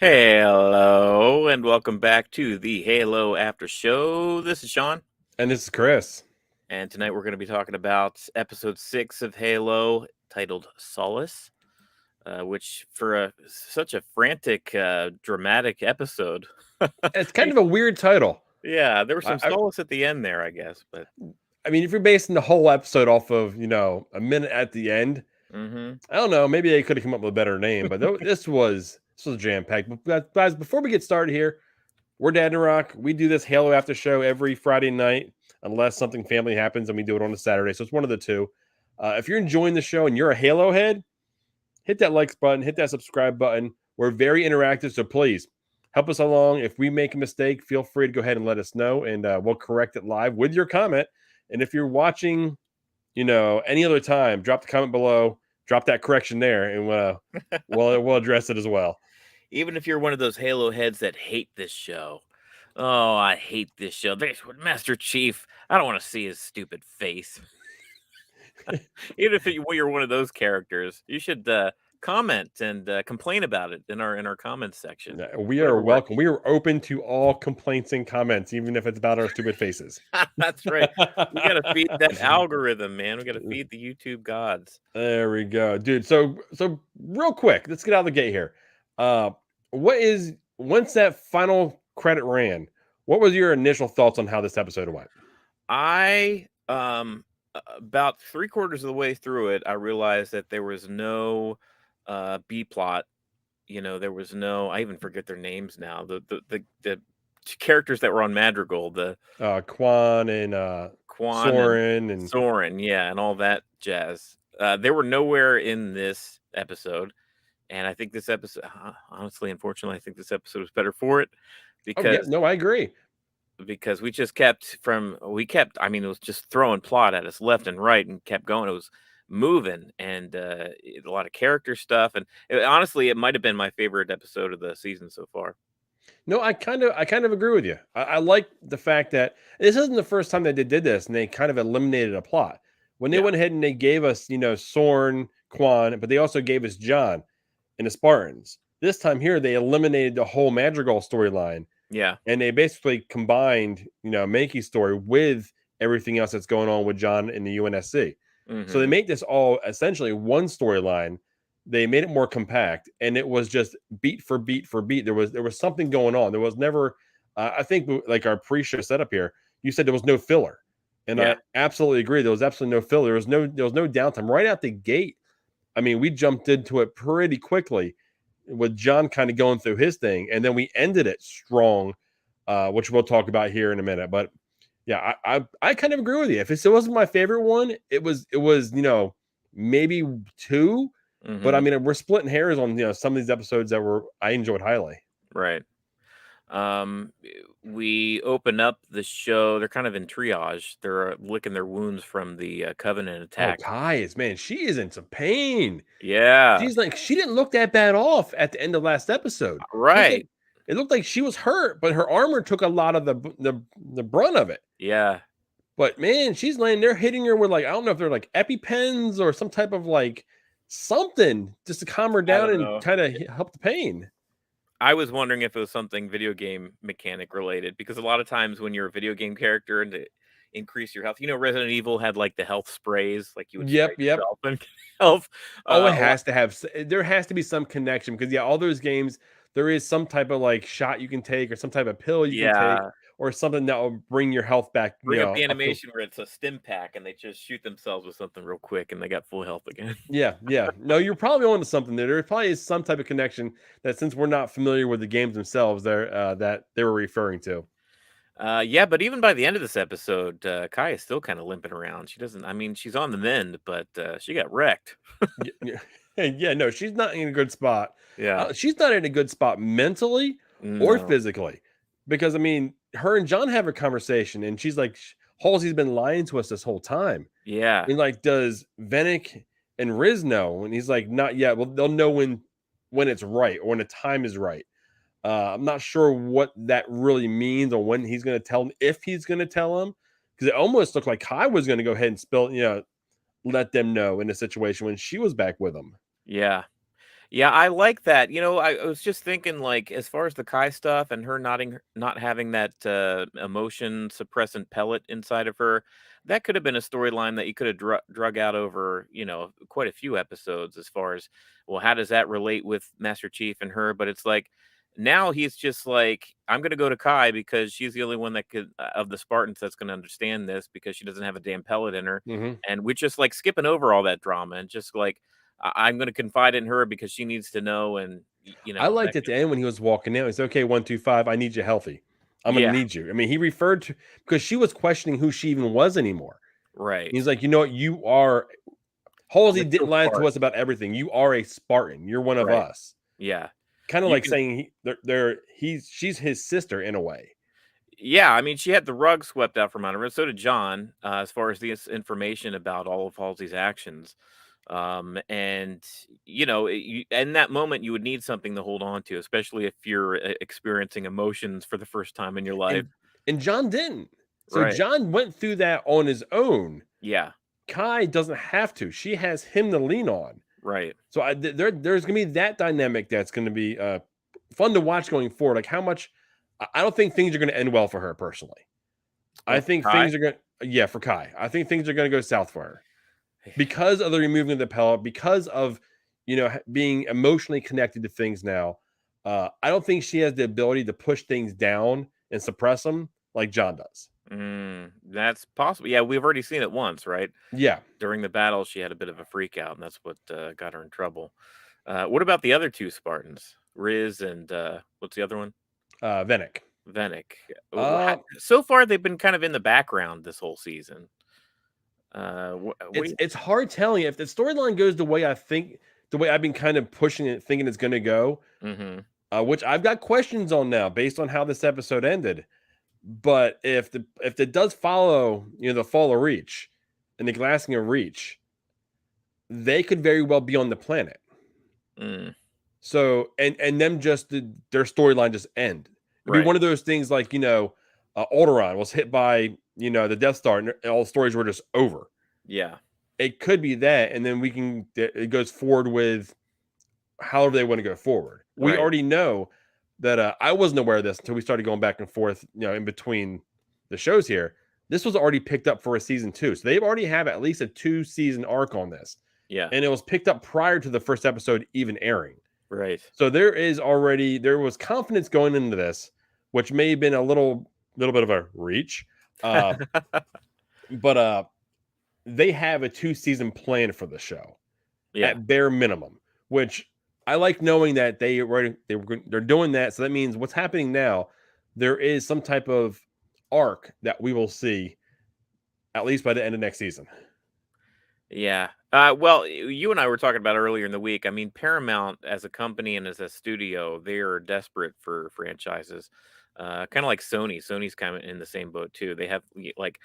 Hello, and welcome back to the Halo After Show. This is Sean, And this is Chris. and tonight we're going to be talking about episode 6 of Halo titled Solace, which for such a frantic, dramatic episode. It's kind of a weird title. Yeah, there was some I, I, solace at the end there, I guess, but I mean, if you're basing the whole episode off of, a minute at the end, mhm. I don't know. Maybe they could have come up with a better name, but this was jam packed. But guys, before we get started here, we're Dad and Rock. We do this Halo After Show every Friday night, unless something family happens, and we do it on a Saturday. So it's one of the two. If you're enjoying the show and you're a Halo head, hit that likes button, hit that subscribe button. We're very interactive, so please help us along. If we make a mistake, feel free to go ahead and let us know, and we'll correct it live with your comment. And if you're watching, any other time, drop the comment below, drop that correction there, and we'll address it as well. Even if you're one of those Halo heads that hate this show. Oh, I hate this show. There's Master Chief. I don't want to see his stupid face. Even if you're one of those characters, you should comment and complain about it in our comments section. We are welcome. We are open to all complaints and comments, even if it's about our stupid faces. That's right. We got to feed that algorithm, man. We got to feed the YouTube gods. There we go, dude. So real quick, let's get out of the gate here. Once that final credit ran, what was your initial thoughts on how this episode went? I about 3/4 of the way through it, I realized that there was no B plot. There was no. I even forget their names now. The characters that were on Madrigal, the Quan and Soren and Soren, yeah, and all that jazz. They were nowhere in this episode, and I think this episode, honestly, unfortunately, I think this episode was better for it because no, I agree. Because we kept. I mean, it was just throwing plot at us left and right, and kept going. It was moving, and a lot of character stuff, and honestly, it might have been my favorite episode of the season so far. No, I kind of agree with you. I like the fact that this isn't the first time that they did this, and they kind of eliminated a plot when they went ahead and they gave us, Soren, Quan, but they also gave us John and the Spartans. This time here, they eliminated the whole Madrigal storyline. Yeah, and they basically combined, Makee's story with everything else that's going on with John in the UNSC. So they made this all essentially one storyline. They made it more compact, and it was just beat for beat for beat. There was something going on. There was never, I think, like our pre-show setup here, you said there was no filler, and I absolutely agree. There was absolutely no filler. There was no downtime right out the gate. I mean, we jumped into it pretty quickly with John kind of going through his thing, and then we ended it strong, which we'll talk about here in a minute. But yeah, I kind of agree with you. If it wasn't my favorite one, it was maybe two, but I mean we're splitting hairs on some of these episodes that I enjoyed highly. Right. We open up the show. They're kind of in triage. They're licking their wounds from the Covenant attack. Oh, Caius, man, she is in some pain. Yeah, She's like, she didn't look that bad off at the end of last episode. right. It looked like she was hurt, but her armor took a lot of the brunt of it. Yeah. But man, she's laying there hitting her with I don't know if they're like EpiPens or some type of something just to calm her down and kind of help the pain. I was wondering if it was something video game mechanic related, because a lot of times when you're a video game character and to increase your health, Resident Evil had the health sprays, you would yep and health. It has to have. There has to be some connection because all those games there is some type of shot you can take or some type of pill you can take or something that will bring your health back. Bring up the animation where it's a stim pack and they just shoot themselves with something real quick and they got full health again. Yeah. No, you're probably onto something there. There probably is some type of connection that since we're not familiar with the games themselves, that they were referring to. Yeah, but even by the end of this episode, Kai is still kind of limping around. She doesn't. I mean, she's on the mend, but she got wrecked. Yeah, no, she's not in a good spot. Yeah, she's not in a good spot mentally or physically, because I mean, her and John have a conversation, and she's like, Halsey's been lying to us this whole time. Yeah, and does Venick and Riz know? And he's like, not yet. Well, they'll know when it's right or when the time is right. I'm not sure what that really means or when he's going to tell him, if he's going to tell him, because it almost looked like Kai was going to go ahead and let them know in a situation when she was back with him. Yeah. Yeah, I like that. I was just thinking, like, as far as the Kai stuff and her not having that emotion suppressant pellet inside of her, that could have been a storyline that you could have drug out over, quite a few episodes. As far as, well, how does that relate with Master Chief and her? But it's like now he's just like, I'm going to go to Kai because she's the only one that could of the Spartans that's going to understand this because she doesn't have a damn pellet in her, Hmm. and we're just like skipping over all that drama and just like I'm gonna confide in her because she needs to know, and I that liked at kind the of end thing. when he was walking out. He said, "Okay, 125. I need you healthy. I'm gonna Yeah, need you." I mean, he referred to because she was questioning who she even was anymore. right. He's like, "You know what? You are." Halsey You're didn't still lie to us Spartan, about everything. You are a Spartan. You're one of right? us. Yeah, Kind of you like can. saying she's his sister in a way. Yeah, I mean, she had the rug swept out from under her. So did John, as far as this information about all of Halsey's actions. And in that moment, you would need something to hold on to, especially if you're experiencing emotions for the first time in your life. And John didn't. So Right. John went through that on his own. Yeah. Kai doesn't have to. She has him to lean on. Right. So there's gonna be that dynamic that's gonna be fun to watch going forward. Like how much I don't think things are gonna end well for her personally. I Oh, for think Kai. things are gonna yeah, for Kai. I think things are gonna go south for her. Because of the removing of the pellet, because of being emotionally connected to things now. I don't think she has the ability to push things down and suppress them like John does. That's possible. Yeah, we've already seen it once, right? Yeah, During the battle, she had a bit of a freak out, and that's what got her in trouble. What about the other two Spartans, Riz and what's the other one? Venick. Venick. Uh, So far, they've been kind of in the background this whole season. What do you? it's hard telling if the storyline goes the way I think, the way I've been kind of pushing it, thinking it's going to go, Mm-hmm. which I've got questions on now based on how this episode ended. But if it does follow, the fall of Reach and the glassing of Reach, they could very well be on the planet. Mm, So and them just their storyline just end. It'd be right. one of those things like Alderaan was hit by the Death Star and all the stories were just over. Yeah. It could be that, and then it goes forward with however they want to go forward. We Right. already know that I wasn't aware of this until we started going back and forth, in between the shows here. This was already picked up for a season 2, so they've already have at least a 2-season arc on this, Yeah. and it was picked up prior to the first episode even airing. Right. So there was confidence going into this, which may have been a little bit of a reach, uh, but they have a 2-season plan for the show Yeah. at bare minimum, which I like knowing that they're doing that. So that means what's happening now, there is some type of arc that we will see at least by the end of next season. Yeah. Well, you and I were talking about earlier in the week. I mean, Paramount as a company and as a studio, they are desperate for franchises. Kind of like Sony. Sony's kind of in the same boat too. They have like,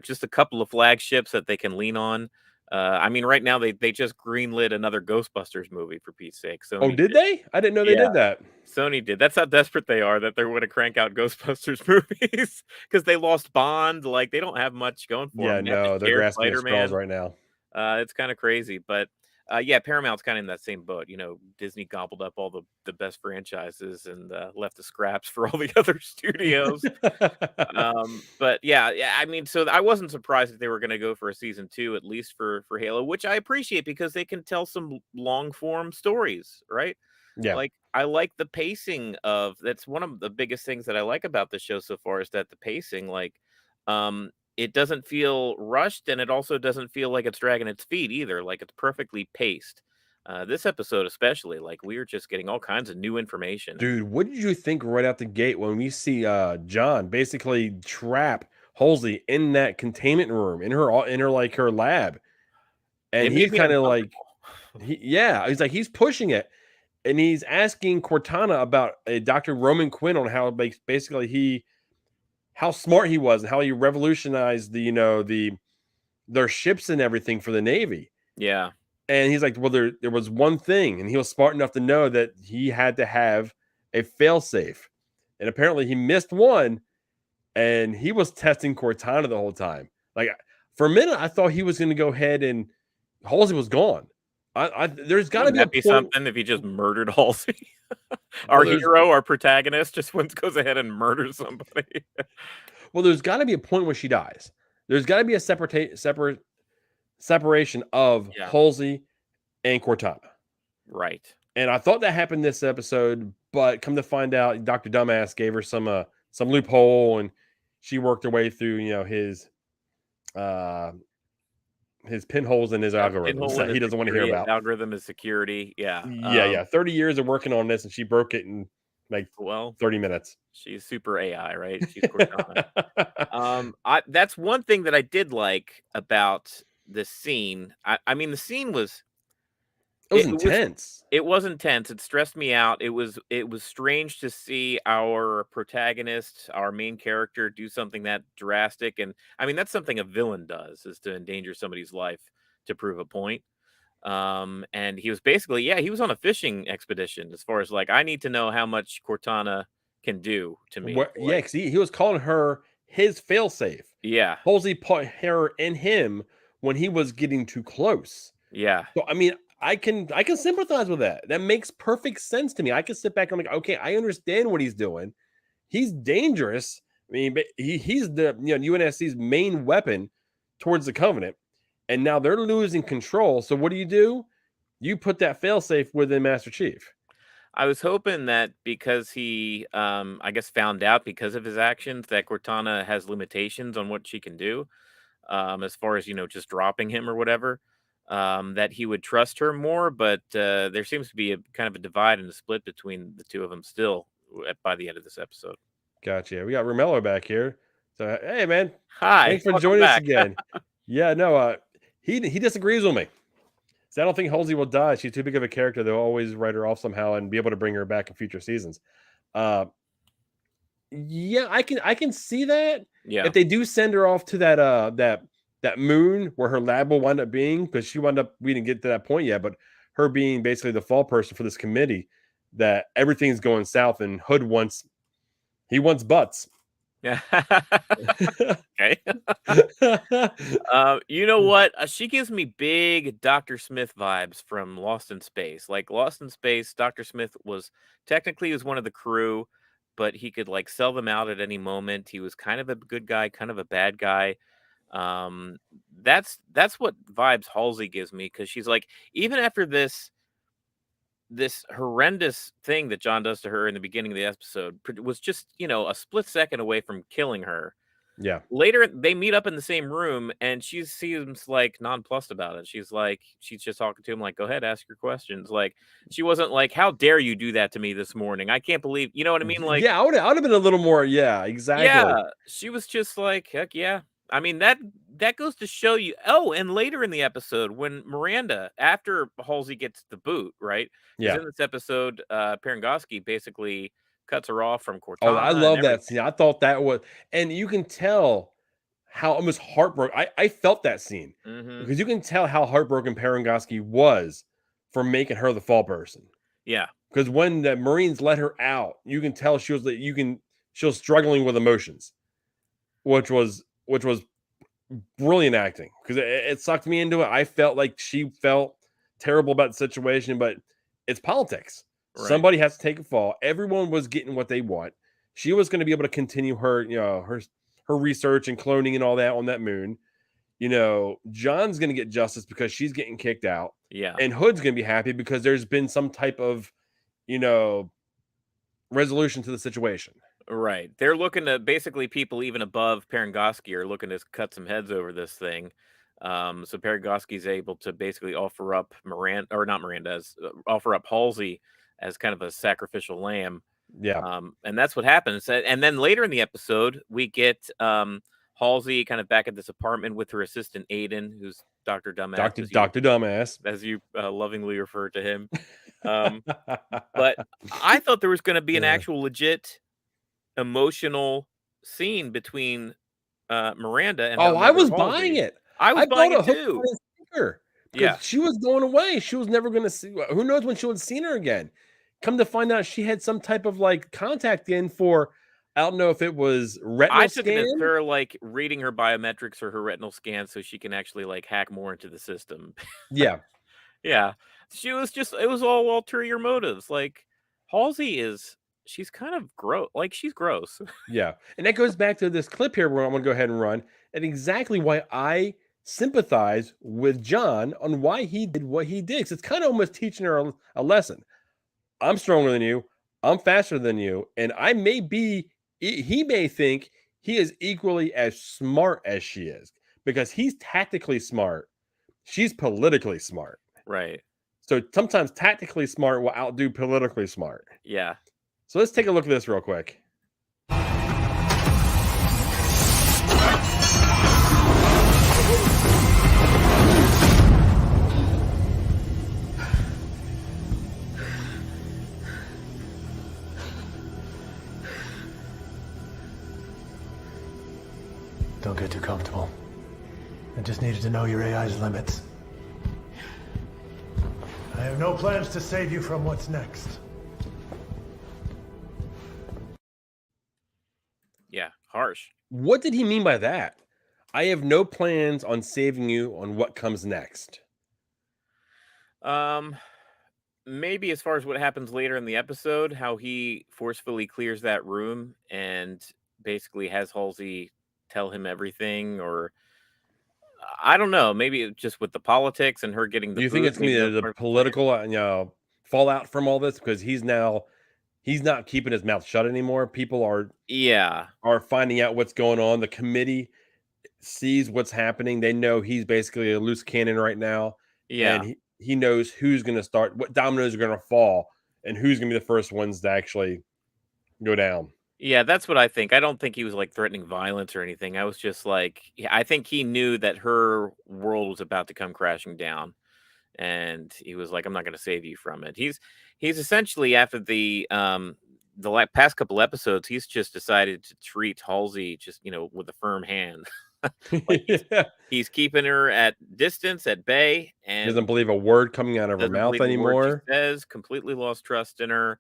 just a couple of flagships that they can lean on. I mean, right now they just greenlit another Ghostbusters movie for Pete's sake. Oh, Sony did did. they? I didn't know they Yeah, did that. Sony did. That's how desperate they are that they're going to crank out Ghostbusters movies because they lost Bond. Like they don't have much going for Yeah, them. They have to no, they're share grasping at Spider straws Man. right now. It's kind of crazy, but yeah, Paramount's kind of in that same boat. Disney gobbled up all the best franchises and left the scraps for all the other studios. But yeah, I mean, so I wasn't surprised that they were going to go for a season 2, at least for Halo, which I appreciate because they can tell some long form stories, right? Yeah. Like I like the pacing of that's one of the biggest things that I like about the show so far is that the pacing, like, it doesn't feel rushed and it also doesn't feel like it's dragging its feet either. Like it's perfectly paced. This episode, especially, like we are just getting all kinds of new information. And Dude, what did you think right out the gate when we see John basically trap Halsey in that containment room in her like her lab? And it made he's me kind of like uncomfortable. he's like he's pushing it. And he's asking Cortana about Dr. Roman Quinn on how basically how smart he was and how he revolutionized their ships and everything for the Navy. Yeah, And he's like, well, there was one thing, and he was smart enough to know that he had to have a failsafe. And apparently he missed one, and he was testing Cortana the whole time. Like for a minute, I thought he was going to go ahead and Halsey was gone. There's got to Wouldn't be a that be point. something if he just murdered Halsey? Well, Our hero, our protagonist, just once goes ahead and murders somebody. there's got to be a point where she dies. There's got to be a separation of Yeah, Halsey and Cortana. right. And I thought that happened this episode, but come to find out, Dr. Dumbass gave her some loophole, and she worked her way through, uh, his pinholes in his Yeah, algorithms pinhole in that his he doesn't want to hear security, his about. algorithm is security. Yeah. Yeah. 30 years of working on this, and she broke it in like Well, 30 minutes. she's super AI, right? She's Cortana. That's one thing that I did like about this scene. I mean, the scene was It was it was intense. it was intense. It stressed me out. It was strange to see our protagonist, our main character, do something that drastic. And I mean, that's something a villain does, is to endanger somebody's life to prove a point. And he was basically, yeah, he was on a fishing expedition as far as like, I need to know how much Cortana can do to me. Yeah, Like, because he was calling her his failsafe. yeah, Halsey put her in him when he was getting too close. yeah, So I mean, I can sympathize with that. That makes perfect sense to me. I can sit back and I'm like, okay, I understand what he's doing. He's dangerous. I mean, but he's the UNSC's main weapon towards the Covenant, and now they're losing control. So what do? You put that failsafe within Master Chief. I was hoping that because he, I guess, found out because of his actions that Cortana has limitations on what she can do, as far as just dropping him or whatever, that he would trust her more. But there seems to be a kind of a divide and a split between the two of them still by the end of this episode. Gotcha. We got Romello back here. So hey, man, Hi, thanks for welcome joining us back. again. Yeah, no, he disagrees with me. So I don't think Halsey will die. She's too big of a character. They'll always write her off somehow and be able to bring her back in future seasons. Uh, yeah, I can see that Yeah, if they do send her off to that moon where her lab will wind up being, because she wound up, we didn't get to that point yet, but her being basically the fall person for this committee, that everything's going south and Hood wants butts. yeah. Okay. You know what? She gives me big Dr. Smith vibes from Lost in Space. Like Lost in Space, Dr. Smith was technically was one of the crew, but he could like sell them out at any moment. He was kind of a good guy, kind of a bad guy. Um, that's what vibes Halsey gives me, because she's like, even after this horrendous thing that John does to her in the beginning of the episode was just a split second away from killing her. Yeah. Later, they meet up in the same room, and she seems like nonplussed about it. She's just talking to him like, "Go ahead, ask your questions." Like, she wasn't like, "How dare you do that to me this morning? I can't believe," you know what I mean? Like, Yeah, I would have been a little more. Yeah, yeah, exactly. she was just like, "Heck yeah." I mean, that goes to show you. Oh, and later in the episode, when Miranda, after Halsey gets the boot, right? Because Yeah. in this episode, Parangosky basically cuts her off from Oh, I Cortana and love that everything. scene. I thought that was, and you can tell how almost heartbroken. I felt that scene Hmm. because you can tell how heartbroken Parangosky was for making her the fall person. Yeah, Because when the Marines let her out, you can tell she was struggling with emotions, which was brilliant acting, because it sucked me into it. I felt like she felt terrible about the situation, but it's politics. right. Somebody has to take a fall. Everyone was getting what they want. She was going to be able to continue her research and cloning and all that on that moon. John's going to get justice because she's getting kicked out, Yeah. and Hood's going to be happy because there's been some type of you know resolution to the situation. Right. They're looking to basically people even above Parangosky are looking to cut some heads over this thing. So Parangosky's able to basically offer up Miranda, or not Miranda, offer up Halsey as kind of a sacrificial lamb. Yeah, And that's what happens. And then later in the episode, we get Halsey kind of back at this apartment with her assistant Aiden, who's Dr. Dumbass, Doctor Dumbass. as you lovingly refer to him. Um, but I thought there was going to be an Yeah. actual legit emotional scene between Miranda and her Oh, I mother was buying Halsey. it. I was I buying bought a it hook, too. line, and sinker Yeah. because she was going away. She was never going to see. Who knows when she would have seen her again? Come to find out, she had some type of like contact in for. I don't know if it was I retinal took it as scan. her like reading her biometrics or her retinal scan so she can actually like hack more into the system. Yeah, Yeah. It was all ulterior motives. Like, Halsey she's kind of gross. Like, she's gross. Yeah, and that goes back to this clip here where I'm gonna go ahead and run, and exactly why I sympathize with John on why he did what he did. 'Cause it's kind of almost teaching her a lesson. I'm stronger than you. I'm faster than you, and I may be. He may think he is equally as smart as she is because he's tactically smart. She's politically smart. Right. So sometimes tactically smart will outdo politically smart. Yeah. So let's take a look at this real quick. Don't get too comfortable. I just needed to know your AI's limits. I have no plans to save you from what's next. Yeah. Harsh. What did he mean by that? I have no plans on saving you on what comes next. Um, Maybe as far as what happens later in the episode, how he forcefully clears that room and basically has Halsey tell him everything, or I don't know, maybe just with the politics and her getting Do the you think boot, it's gonna maybe be that's the part of the plan. political, fallout from all this because he's not keeping his mouth shut anymore. People Yeah. are finding out what's going on. The committee sees what's happening. They know he's basically a loose cannon right now, and Yeah. he knows who's going to start, what dominoes are going to fall, and who's going to be the first ones to actually go down. Yeah, that's what I think. I don't think he was like threatening violence or anything. I was just like, yeah, I think he knew that her world was about to come crashing down, and he was like, "I'm not going to save you from it." He's essentially after the past couple episodes, he's just decided to treat Halsey just with a firm hand, like Yeah. he's keeping her at distance, at bay, Doesn't and believe a word coming out of her doesn't mouth believe a word she anymore. says. Completely lost trust in her,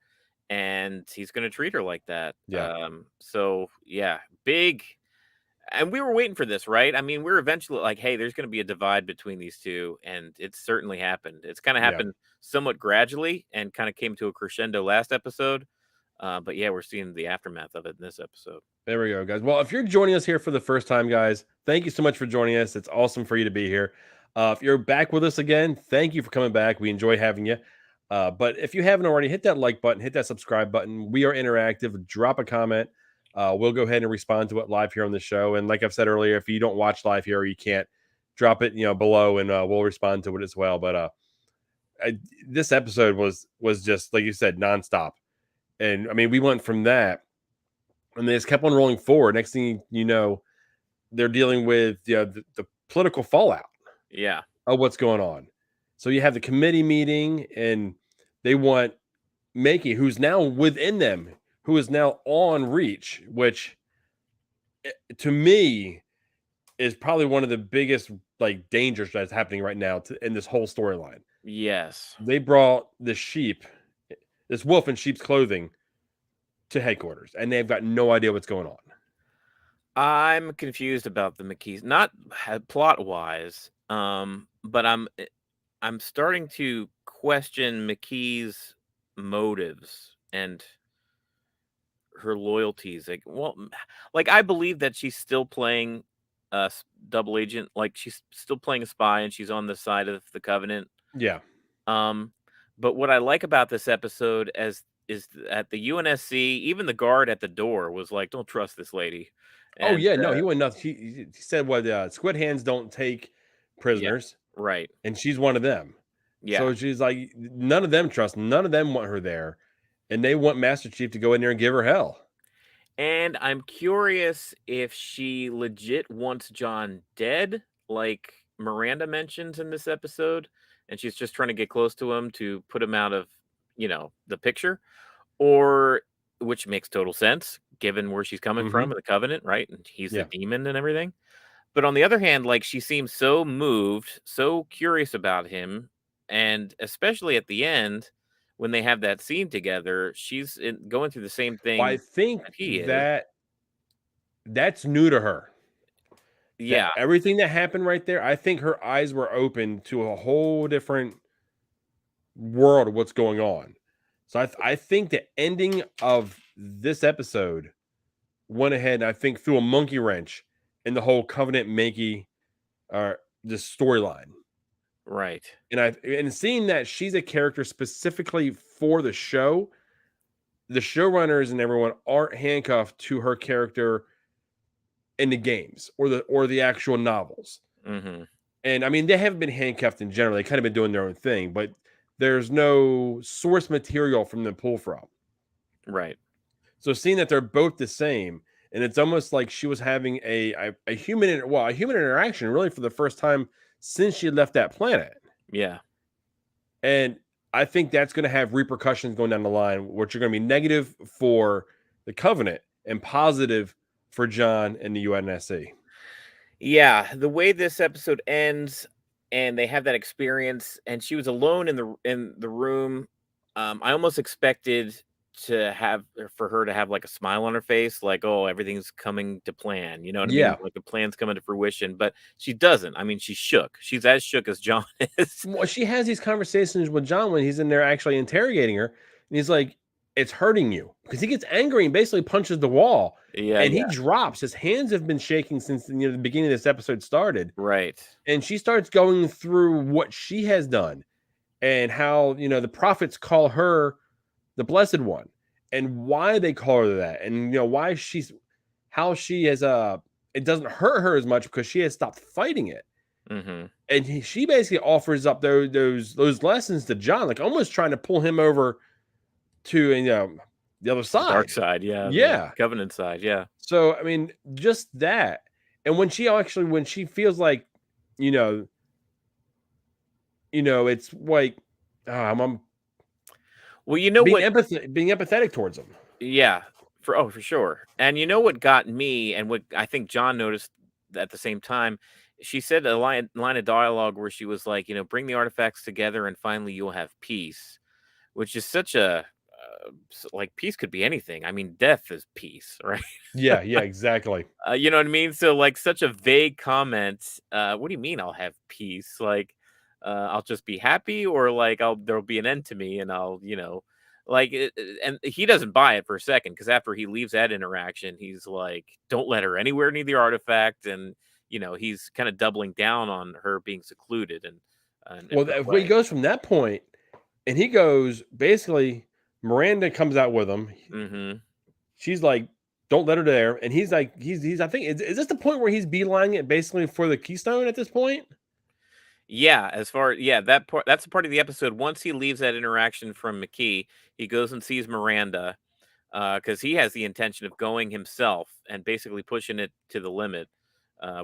and he's going to treat her like that. Yeah. So yeah, big. And we were waiting for this, right? I mean, we're eventually like, hey, there's going to be a divide between these two, and it's certainly happened. It's kind of Yeah. happened somewhat gradually, and kind of came to a crescendo last episode. But yeah, we're seeing the aftermath of it in this episode. There we go, guys. Well, if you're joining us here for the first time, guys, thank you so much for joining us. It's awesome for you to be here. If you're back with us again, thank you for coming back. We enjoy having you. But if you haven't already, hit that like button, hit that subscribe button. We are interactive. Drop a comment. We'll go ahead and respond to it live here on the show. And like I've said earlier, if you don't watch live here or you can't, drop it, below, and we'll respond to it as well. But this episode was just like you said, nonstop. And I mean, we went from that, and they just kept on rolling forward. Next thing you know, they're dealing with the political fallout Yeah, of what's going on. So you have the committee meeting, and they want Makee, who's now within them, who is now on Reach, which to me is probably one of the biggest like dangers that's happening right now in this whole storyline. yes. They brought the sheep, this wolf in sheep's clothing, to headquarters, and they've got no idea what's going on. I'm confused about the McKees, not plot wise, but I'm starting to question McKee's motives and her loyalties. Like, well, like I believe that she's still playing double agent, like she's still playing a spy, and she's on the side of the Covenant. Yeah. Um, but what I like about this episode is at the UNSC, even the guard at the door was like, "Don't trust this lady." Oh And yeah, no, he went nuts. He said what squid hands don't take yeah, prisoners, right, and she's one of them. yeah. So she's like, none of them trust, none of them want her there, and they want Master Chief to go in there and give her hell. And I'm curious if she legit wants John dead, like Miranda mentions in this episode, and she's just trying to get close to him to put him out of, the picture, or which makes total sense given where she's coming Hmm. from in the Covenant, right? And he's the Yeah. demon and everything. But on the other hand, like she seems so moved, so curious about him, and especially at the end when they have that scene together, she's going through the same Well, I thing think that he is. that that's new to her. That Yeah, everything that happened right there, I think her eyes were open to a whole different world of what's going on. So I think the ending of this episode went ahead and I think threw a monkey wrench in the whole Covenant Makee this storyline. Right. And seeing that she's a character specifically for the show, the showrunners and everyone aren't handcuffed to her character in the games or the actual novels. Mm-hmm. And I mean, they haven't been handcuffed in general. They kind of been doing their own thing, but there's no source material from them to pull from. Right. So seeing that they're both the same, and it's almost like she was having a human interaction really for the first time since she left that planet. Yeah. And I think that's going to have repercussions going down the line, which are going to be negative for the Covenant and positive for John and the UNSC. Yeah, the way this episode ends, and they have that experience, and she was alone in the room. I almost expected for her to have like a smile on her face, like, oh, everything's coming to plan. You know what I mean? Like the plan's coming to fruition, but she doesn't. I mean, she's shook. She's as shook as John is. Well, she has these conversations with John when he's in there actually interrogating her, and he's like, "It's hurting you," because he gets angry and basically punches the wall. Yeah, and he drops. His hands have been shaking since the beginning of this episode started. Right. And she starts going through what she has done and how the prophets call her the Blessed One, and why they call her that, and why how she has it doesn't hurt her as much because she has stopped fighting it. Mm-hmm. And she basically offers up those lessons to John, like almost trying to pull him over to the other side, dark side, yeah, Covenant side, yeah. So I mean, just that, and when she feels like, it's like, I'm well, being empathetic towards him. Yeah, for sure. And what got me, and what I think John noticed at the same time, she said a line of dialogue where she was like, bring the artifacts together and finally you'll have peace, which is such a like, peace could be anything. I mean, death is peace, right? Yeah, exactly. You know what I mean? So like, such a vague comment. What do you mean I'll have peace? Like, I'll just be happy, or like there'll be an end to me, and I'll like and he doesn't buy it for a second, because after he leaves that interaction, he's like, don't let her anywhere near the artifact, and he's kind of doubling down on her being secluded. And well, if he goes from that point, and he goes basically, Miranda comes out with him. Mm-hmm. She's like, don't let her there. And he's like, he's I think, is this the point where he's beelining it basically for the Keystone at this point? Yeah, that's the part of the episode. Once he leaves that interaction from Makee, he goes and sees Miranda, because he has the intention of going himself and basically pushing it to the limit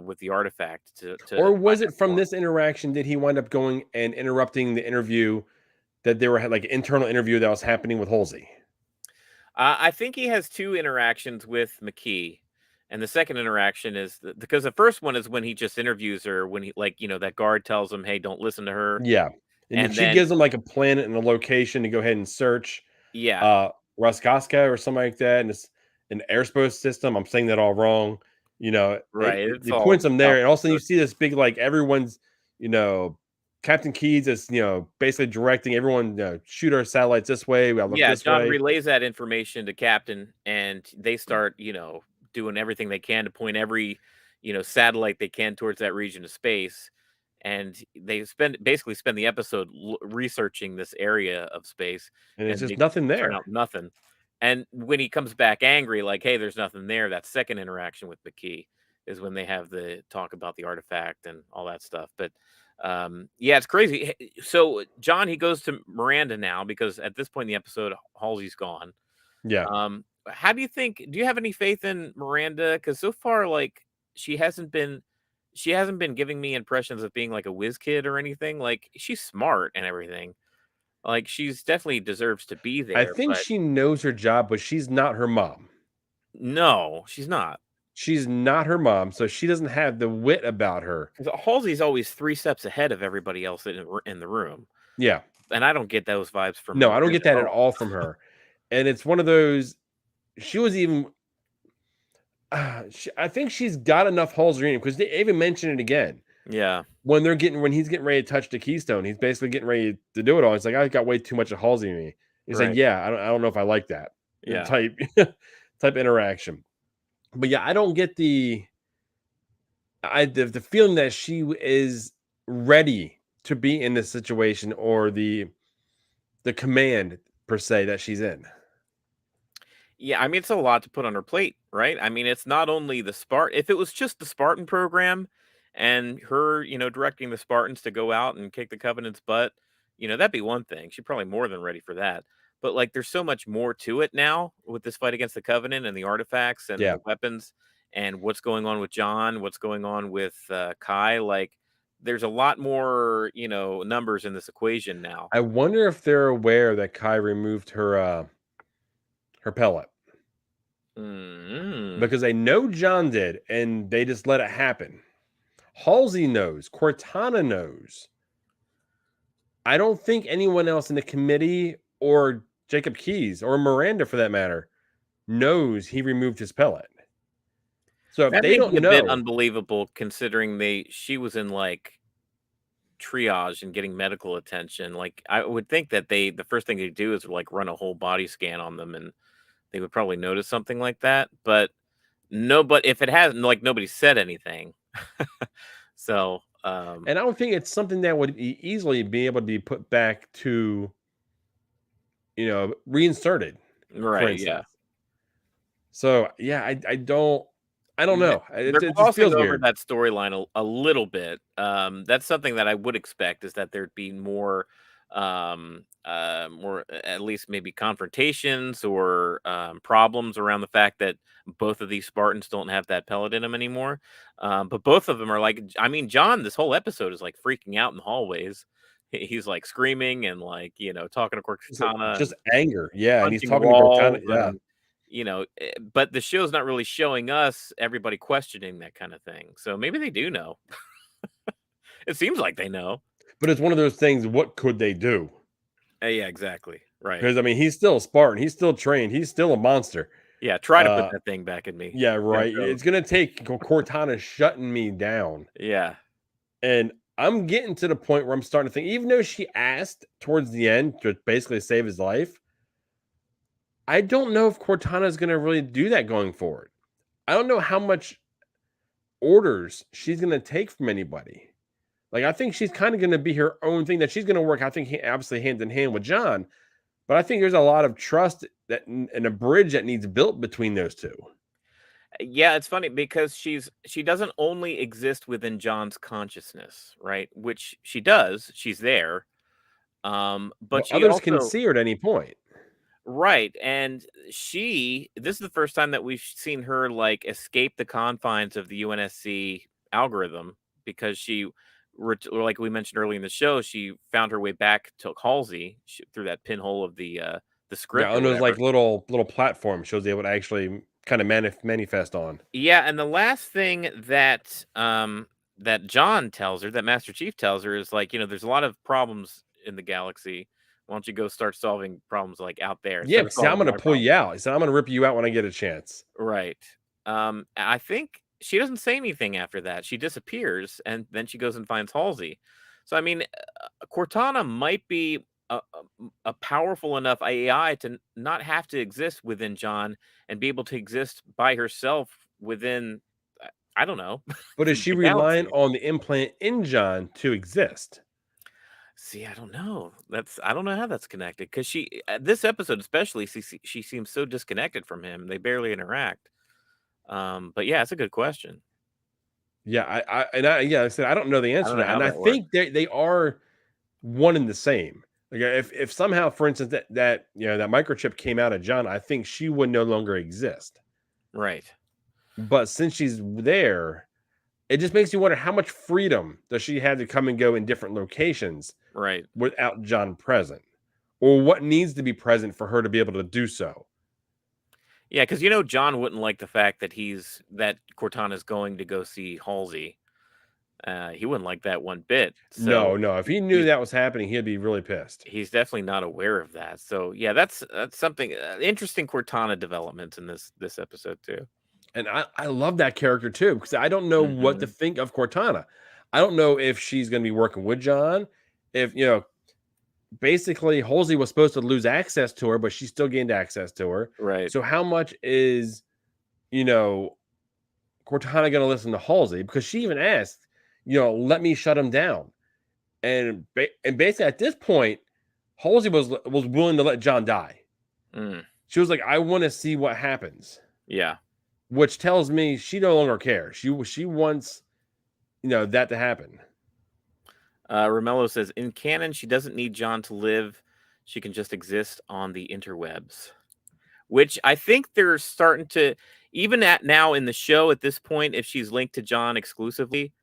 with the artifact. Or was it from this interaction did he wind up going and interrupting the interview that they were like internal interview that was happening with Halsey? I think he has two interactions with Makee. And the second interaction is because the first one is when he just interviews her, when he that guard tells him, hey, don't listen to her. Yeah. And she gives him like a planet and a location to go ahead and search. Yeah. Raskaska or something like that. And it's an airspace system. I'm saying that all wrong. Right. It points them there. And also you see this big, like everyone's, Captain Keyes is, basically directing everyone, shoot our satellites this way. John relays that information to Captain, and they start, doing everything they can to point every satellite they can towards that region of space, and they basically spend the episode researching this area of space, and it's just nothing there. Turn out nothing. And when he comes back angry, like, hey, there's nothing there, that second interaction with Makee is when they have the talk about the artifact and all that stuff. But yeah, it's crazy. So John, he goes to Miranda now, because at this point in the episode, Halsey's gone. Yeah. How do you you have any faith in Miranda? Because so far, like, she hasn't been giving me impressions of being like a whiz kid or anything. Like, she's smart and everything. Like, she's definitely deserves to be there. I think she knows her job, but she's not her mom. No, she's not. She's not her mom, so she doesn't have the wit about her. Halsey's always 3 steps ahead of everybody else in the room. Yeah. And I don't get those vibes from No, I don't get that at all from her. And it's one of those, she was even, I think she's got enough Halsey in, because they even mentioned it again. Yeah. When he's getting ready to touch the keystone, he's basically getting ready to do it all. It's like, I got way too much of Halsey in me. He's like, Right. yeah, I don't know if I like that Yeah. type interaction. But yeah, I don't get the feeling that she is ready to be in this situation, or the command per se that she's in. Yeah, I mean, it's a lot to put on her plate, right? I mean, it's not only the if it was just the Spartan program and her, directing the Spartans to go out and kick the Covenant's butt, that'd be one thing. She's probably more than ready for that. But like, there's so much more to it now with this fight against the Covenant and the artifacts and Yeah. the weapons and what's going on with John, what's going on with Kai. Like, there's a lot more, numbers in this equation now. I wonder if they're aware that Kai removed her pellet. Mm. Because they know John did, and they just let it happen. Halsey knows. Cortana knows. I don't think anyone else in the committee, or Jacob Keyes, or Miranda for that matter, knows he removed his pellet. So if That they may don't be a bit know, unbelievable considering she was in, like, triage and getting medical attention. Like, I would think that the first thing they do is, like, run a whole body scan on them, and they would probably notice something like that, but if it hasn't, like, nobody said anything. So, and I don't think it's something that would easily be able to be put back to, reinserted, for right, yeah. instance. So yeah, I don't Th know. They're It just glossing feels over weird. that storyline a little bit. That's something that I would expect, is that there'd be more, more, at least maybe confrontations or, problems around the fact that both of these Spartans don't have that pellet in them anymore. But both of them are like, I mean, John, this whole episode is like freaking out in the hallways. He's like screaming and like, talking to Cortana Just and anger, yeah, and he's punching talking to Cortana, walls yeah. and but the show's not really showing us everybody questioning that kind of thing. So maybe they do know. It seems like they know. But it's one of those things, what could they do? Yeah, exactly. Right. Because I mean, he's still a Spartan, he's still trained, he's still a monster. Yeah, try to put that thing back in me. Yeah, Yeah, right. go. It's gonna take Cortana shutting me down. Yeah. And I'm getting to the point where I'm starting to think, even though she asked towards the end to basically save his life, I don't know if Cortana is gonna really do that going forward. I don't know how much orders she's gonna take from anybody. Like, I think she's kind of going to be her own thing, that she's going to work, I think, obviously hand in hand with John. But I think there's a lot of trust and a bridge that needs built between those two. Yeah, it's funny because she doesn't only exist within John's consciousness, right? Which she does. She's there. But But she others can also see her at any point. right, and this is the first time that we've seen her, like, escape the confines of the UNSC algorithm, because like we mentioned earlier in the show, she found her way back to Halsey through that pinhole of the Yeah, script or on those whatever. like little platforms shows able to actually kind of manifest on. Yeah, and the last thing that that John tells her, that Master Chief tells her, is like, there's a lot of problems in the galaxy. Why don't you go start solving problems like out there Yeah, instead of because I'm solving going to my pull problems? you out. He said, I'm going to rip you out when I get a chance. Right. I think she doesn't say anything after that. She disappears, and then she goes and finds Halsey. So I mean, Cortana might be a powerful enough AI to not have to exist within John and be able to exist by herself within, I don't know, But is she the relying galaxy. on the implant in John to exist? See, I don't know. I don't know how that's connected, because this episode especially, she seems so disconnected from him. They barely interact. But yeah, it's a good question. Yeah, I said I don't know the I answer don't to know that, how and I that works. think they are one and the same. Like, if somehow, for instance, that that microchip came out of John, I think she would no longer exist. Right. But since she's there, it just makes you wonder, how much freedom does she have to come and go in different locations Right. without John present, or what needs to be present for her to be able to do so. Yeah, because John wouldn't like the fact that Cortana's going to go see Halsey. He wouldn't like that one bit. So No, if he knew he's that was happening, he'd be really pissed. he's definitely not aware of that. So yeah, that's something, interesting Cortana developments in this episode too. And I love that character too, because I don't know what to Mhm. think of Cortana. I don't know if she's going to be working with John. If, basically Halsey was supposed to lose access to her, but she still gained access to her. Right. So how much is, Cortana going to listen to Halsey? Because she even asked, let me shut him down. And basically at this point, Halsey was willing to let John die. She was like, I want to see what happens. Yeah. Which tells me she no longer cares. She wants, that to happen. Romello says, in canon, she doesn't need John to live. She can just exist on the interwebs. Which I think they're starting to, even at now in the show at this point, if she's linked to John exclusively,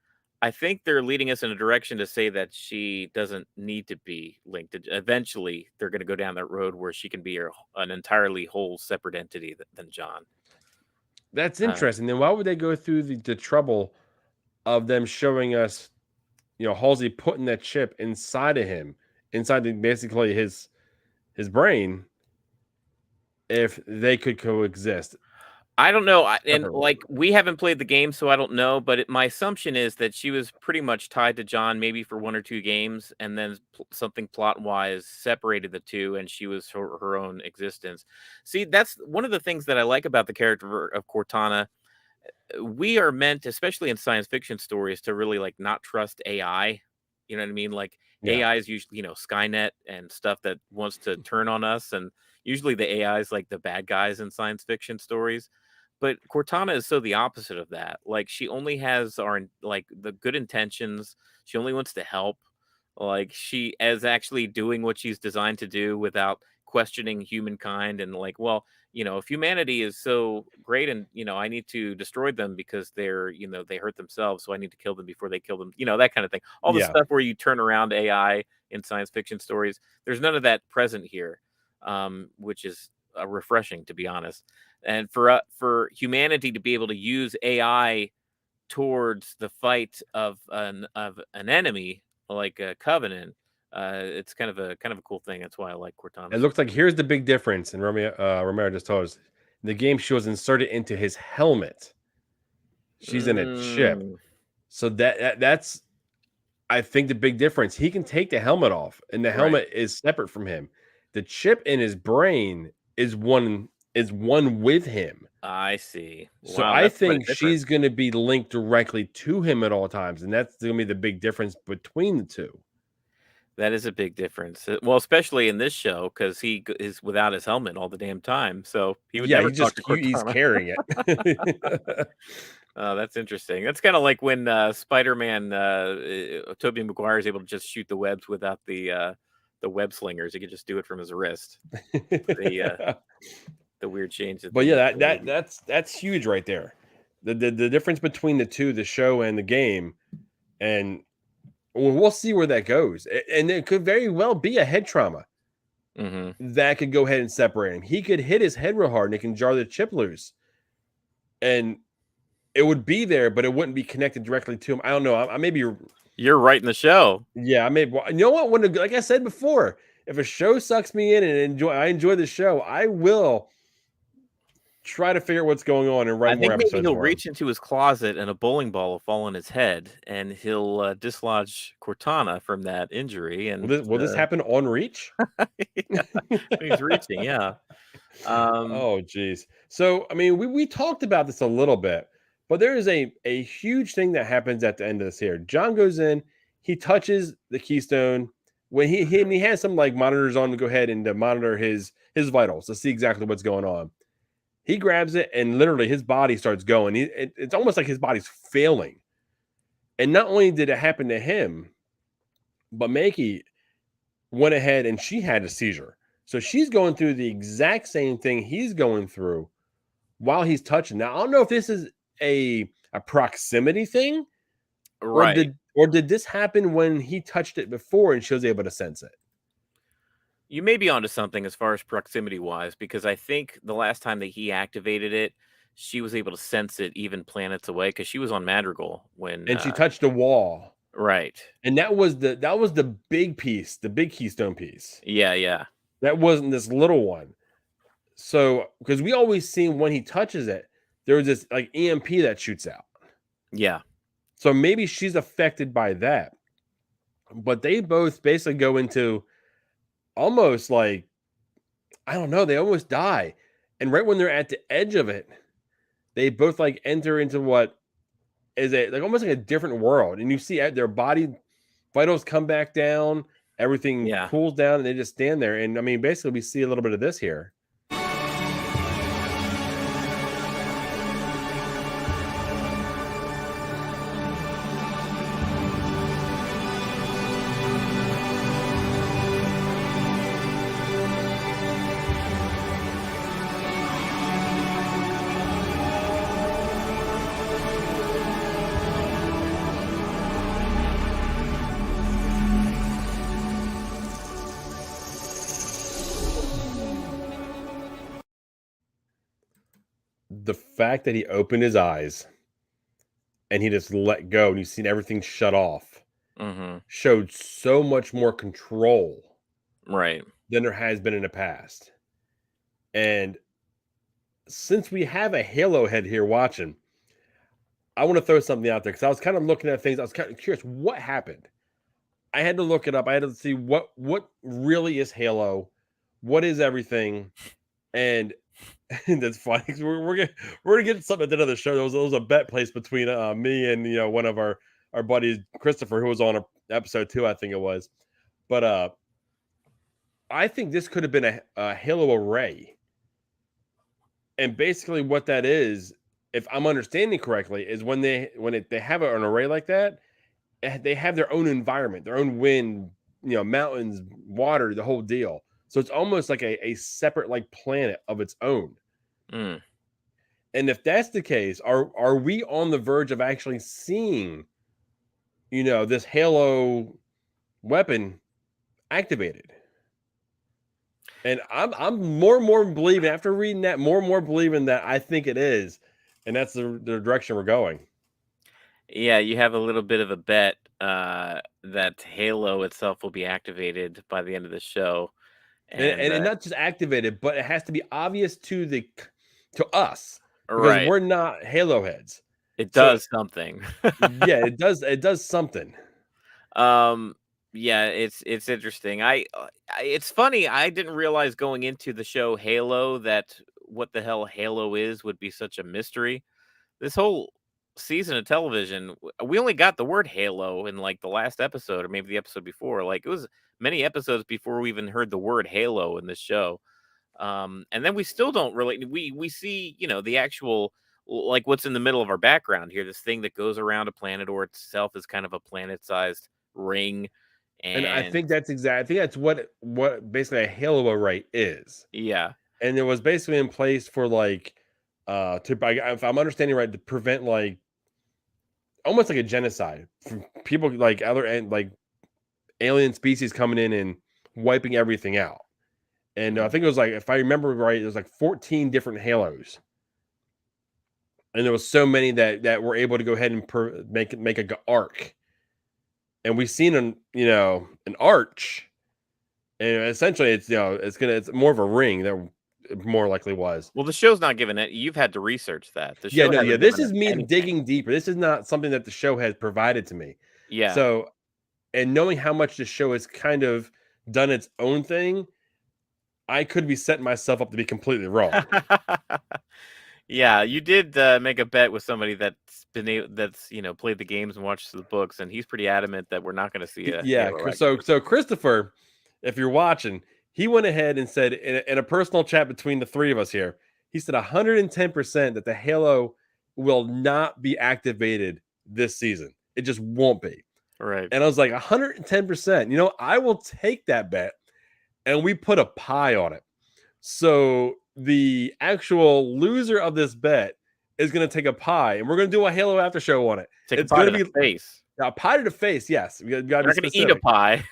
I think they're leading us in a direction to say that she doesn't need to be linked. Eventually, they're going to go down that road where she can be an entirely whole separate entity than John. That's interesting. Then why would they go through the trouble of them showing us, Halsey putting that chip inside of him, inside basically his brain, if they could coexist? I don't know. And we haven't played the game, so I don't know. But my assumption is that she was pretty much tied to John, maybe for 1 or 2 games, and then something plot-wise separated the two, and she was her own existence. See, that's one of the things that I like about the character of Cortana. We are meant, especially in science fiction stories, to really not trust AI. You know what I mean? AI is usually, Skynet and stuff that wants to turn on us, and usually the AI is like the bad guys in science fiction stories. But Cortana is so the opposite of that. She only has the good intentions. She only wants to help. She is actually doing what she's designed to do without questioning humankind and if humanity is so great and I need to destroy them because they're they hurt themselves, so I need to kill them before they kill them, that kind of thing. All the stuff where you turn around AI in science fiction stories, there's none of that present here, which is refreshing, to be honest. And for humanity to be able to use AI towards the fight of an enemy like a Covenant, it's kind of a cool thing. That's why I like Cortana. It looks like here's the big difference, and Romero just told us the game she was inserted into his helmet. She's in a chip, so that's I think the big difference. He can take the helmet off, and the helmet is separate from him. The chip in his brain is one with him. I see. So I think she's going to be linked directly to him at all times, and that's going to be the big difference between the two. That is a big difference. Well, especially in this show, because he is without his helmet all the damn time. So he would never talk to Cortana. He's carrying it. Oh, that's interesting. That's kind of like when Spider-Man, Tobey Maguire is able to just shoot the webs without the web slingers. He could just do it from his wrist. The weird change. But yeah, that's huge right there. The difference between the two, the show and the game, and we'll see where that goes. And it could very well be a head trauma that could go ahead and separate him. He could hit his head real hard and it can jar the chip loose, and it would be there, but it wouldn't be connected directly to him. I don't know. I maybe you're right in the show. Yeah, I may. You know what? Like I said before, if a show sucks me in and I enjoy the show, I will try to figure out what's going on and write more episodes. Maybe he'll reach into his closet and a bowling ball will fall on his head, and he'll dislodge Cortana from that injury. And will this happen on Reach? He's reaching, yeah. Oh, geez. So, I mean, we talked about this a little bit, but there is a huge thing that happens at the end of this here. John goes in, he touches the keystone. When he has some monitors on to go ahead and to monitor his vitals to see exactly what's going on. He grabs it and literally his body starts going. It's almost like his body's failing. And not only did it happen to him, but Makee went ahead and she had a seizure. So she's going through the exact same thing he's going through while he's touching. Now, I don't know if this is a proximity thing, right? Or did this happen when he touched it before and she was able to sense it? You may be onto something as far as proximity wise, because I think the last time that he activated it, she was able to sense it even planets away because she was on Madrigal when she touched a wall, right? And that was the big piece, the big keystone piece. Yeah. That wasn't this little one. So because we always see when he touches it, there was this EMP that shoots out. Yeah. So maybe she's affected by that. But they both basically go into almost like, I don't know, they almost die. And right when they're at the edge of it, they both like enter into what is a like almost like a different world. And you see their body vitals come back down, everything Yeah. cools down, and they just stand there. And I mean, basically, we see a little bit of this here. The fact that he opened his eyes and he just let go and you've seen everything shut off showed so much more control Right. than there has been in the past. And since we have a Halo head here watching, I want to throw something out there because I was kind of looking at things. I was kind of curious what happened. I had to look it up. I had to see what really is Halo, what is everything, and that's funny because we're gonna get something at the end of the show. There was a bet placed between me and one of our buddies Christopher, who was on episode 2, I think it was. But I think this could have been a Halo Aray, and basically what that is, if I'm understanding correctly, is when they have an array like that, they have their own environment, their own wind, mountains, water, the whole deal. So it's almost like a separate like planet of its own. Mm. And if that's the case, are we on the verge of actually seeing, this Halo weapon activated? And I'm more and more believing after reading that, more and more believing that I think it is, and that's the direction we're going. Yeah, you have a little bit of a bet that Halo itself will be activated by the end of the show, And not just activated, but it has to be obvious to us because right, we're not Halo heads. it So does something. yeah, it does something. Yeah, it's interesting. It's funny. I didn't realize going into the show Halo that what the hell Halo is would be such a mystery. This whole season of television, we only got the word Halo in like the last episode or maybe the episode before. Like it was many episodes before we even heard the word Halo in this show. And then we still don't really we see, the actual like what's in the middle of our background here, this thing that goes around a planet or itself is kind of a planet-sized ring. And I And think that's what basically a Halo array is. yeah, And it was basically in place for like if I'm understanding right, to prevent like almost like a genocide from people like other and like alien species coming in and wiping everything out. And I think it was like, if I remember right, there's like 14 different Halos, and there was so many that were able to go ahead and make a arc. And we've seen an arch, and essentially it's more of a ring that it more likely was. well, the show's not giving it. You've had to research that. The Yeah, show no, yeah. hasn't This given is us me anything. digging deeper. This is not something that the show has provided to me. Yeah. So, and knowing how much the show has kind of done its own thing, I could be setting myself up to be completely wrong. Yeah, you did make a bet with somebody that's played the games and watched the books, and he's pretty adamant that we're not going to see a Yeah. Halo So Christopher, if you're watching, he went ahead and said in a personal chat between the three of us here, he said 110% that the Halo will not be activated this season. It just won't be. right. And I was like, 110%. I will take that bet. And we put a pie on it. So the actual loser of this bet is going to take a pie, and we're going to do a Halo after show on it. It's going to be face. A pie to the face. Yes, we got You're not going to eat a pie.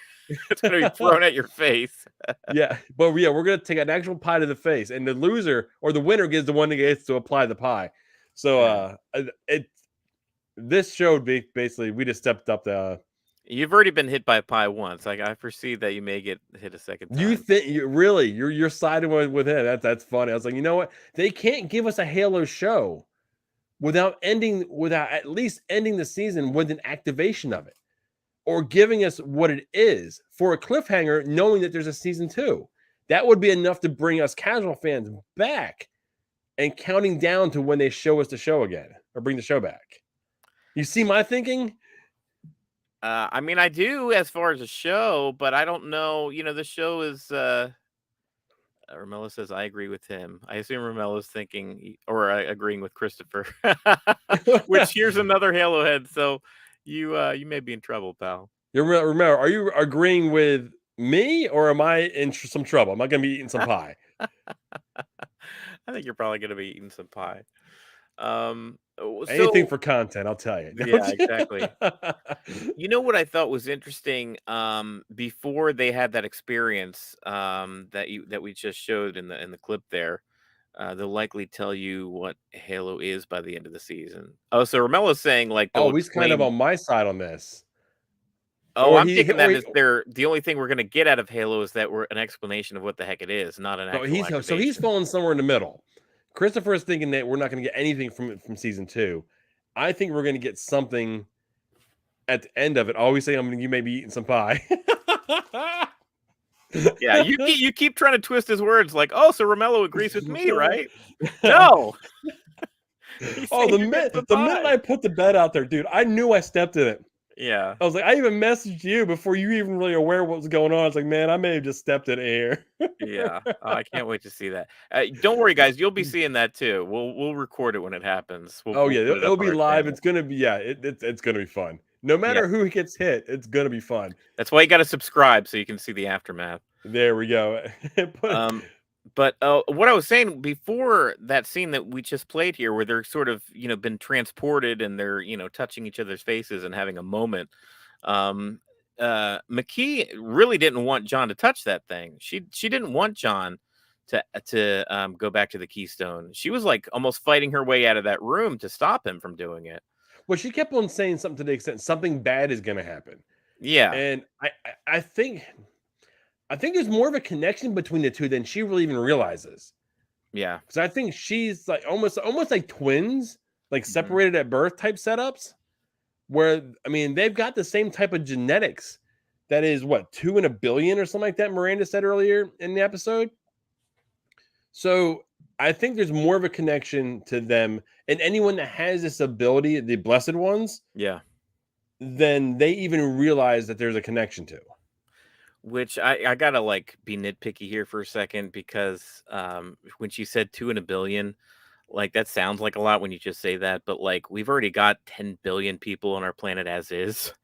It's going to be thrown at your face. Yeah, but yeah, we're going to take an actual pie to the face, and the loser or the winner gets the one that gets to apply the pie. So this showed basically we just stepped up the. You've already been hit by a pie once. Like I foresee that you may get hit a second time. You think you're siding with him? That's funny. I was like, you know what? They can't give us a Halo show without at least ending the season with an activation of it, or giving us what it is for a cliffhanger, knowing that there's a season 2. That would be enough to bring us casual fans back and counting down to when they show us the show again or bring the show back. You see my thinking? I mean, I do as far as a show, but I don't know. The show is. Romello says, I agree with him. I assume Romello's thinking or agreeing with Christopher. Which here's another Halo head. So you may be in trouble, pal. Remember, are you agreeing with me or am I in some trouble? Am I going to be eating some pie? I think you're probably going to be eating some pie. Anything for content, I'll tell you. Yeah, exactly. You know what I thought was interesting? Before they had that experience, that we just showed in the clip there, they'll likely tell you what Halo is by the end of the season. Oh, so Romello's saying like, he's kind of on my side on this. Oh, I'm thinking that is the only thing we're going to get out of Halo is that we're an explanation of what the heck it is, not an actual activation. So he's falling somewhere in the middle. Christopher is thinking that we're not going to get anything from season 2. I think we're going to get something at the end of it. Always say, you may be eating some pie. Yeah, you keep trying to twist his words like, oh, so Romello agrees with me, right? No. The minute I put the bet out there, dude, I knew I stepped in it. Yeah. I was like, I even messaged you before you even really aware what was going on. I was like, man, I may have just stepped in here. Yeah. Oh, I can't wait to see that. Don't worry, guys. You'll be seeing that too. We'll record it when it happens. It'll be live. It's going to be, it's going to be fun. No matter who gets hit, it's going to be fun. That's why you got to subscribe so you can see the aftermath. There we go. But what I was saying before that scene that we just played here, where they're sort of, been transported and they're, touching each other's faces and having a moment. Makee really didn't want John to touch that thing. She didn't want John to go back to the Keystone. She was like almost fighting her way out of that room to stop him from doing it. Well, she kept on saying something to the extent something bad is going to happen. Yeah. And I think there's more of a connection between the two than she really even realizes. Yeah. Because I think she's like almost like twins, like separated at birth type setups, where, they've got the same type of genetics. That is, 2 in a billion or something like that, Miranda said earlier in the episode. So I think there's more of a connection to them and anyone that has this ability, the blessed ones. Yeah. Then they even realize that there's a connection to. Which I gotta be nitpicky here for a second because when she said 2 in a billion, that sounds like a lot when you just say that, but we've already got 10 billion people on our planet as is.